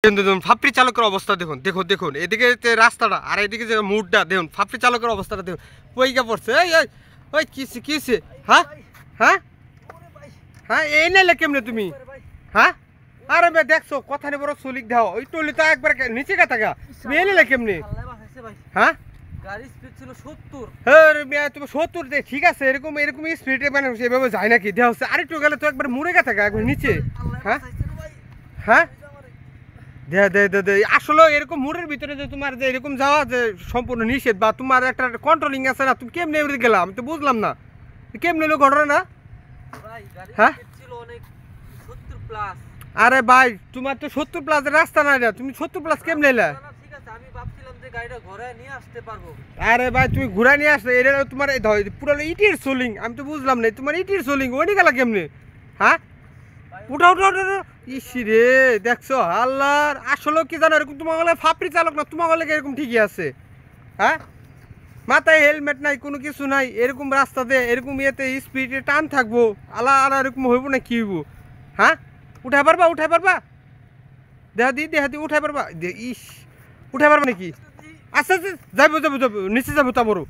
দেখুন ফাপড়ি চালকের অবস্থা দেখুন দেখুন দেখুন এদিকে রাস্তাটা আর এদিকে যে মুডটা দেখুন ফাপড়ি চালকের অবস্থাটা দেখুন পইগা পড়ছে এই ওই কিসে কিসে হ্যাঁ হ্যাঁ হ্যাঁ এই নাইলে কেমনে তুমি হ্যাঁ আরে ভাই দেখছো কথা নেই বড় চলিক দাও ওই টলি তো একবার নিচে গা থাকা তুমি এই নাইলে কেমনে হ্যাঁ গাড়ি স্পিড ছিল 70 হ্যাঁ তুমি 70 দে ঠিক আছে এরকম এরকম স্পিডে মানে এভাবে যায় নাকি দেওয়া হচ্ছে আরেকটু গেলে তো একবার মুড়ে গা থাকা একবার নিচে হ্যাঁ হ্যাঁ দে দে দে দে আসলে এরকম মোড়ের ভিতরে যে তোমার যে এরকম যাওয়া যে সম্পূর্ণ নিষেধ বা তোমার একটা কন্ট্রোলিং আছে না তুমি কেমনে এবারে গেলাম আমি তো বুঝলাম না কেমনে এলো ঘটনা না হ্যাঁ আরে ভাই তোমার তো 70 প্লাসের রাস্তা নাই না তুমি 70 প্লাস কেমনে এলা ঠিক আছে আমি ভাবছিলাম যে গাড়িটা ঘোরায় নিয়ে আসতে পারবো আরে ভাই তুমি ঘুরা নিয়ে আসলে এটা তোমার পুরো ইটির সোলিং আমি তো বুঝলাম না তোমার ইটির সোলিং ওইটি গেলা কেমনে হ্যাঁ উঠা উঠা উঠা ইসি রে দেখছো আল্লাহর আসলে কি জানো এরকম তোমার বলে ফাপড়ি চালক না তোমার বলে এরকম ঠিকই আছে হ্যাঁ মাথায় হেলমেট নাই কোনো কিছু নাই এরকম রাস্তাতে এরকম ইয়েতে স্পিডে টান থাকবো আল্লাহ আর এরকম হইব না কি হইব হ্যাঁ উঠাই পারবা দেহা দি উঠাই পারবা ইস উঠাই পারবা নাকি আচ্ছা আচ্ছা যাবো নিচে যাবো তা বড়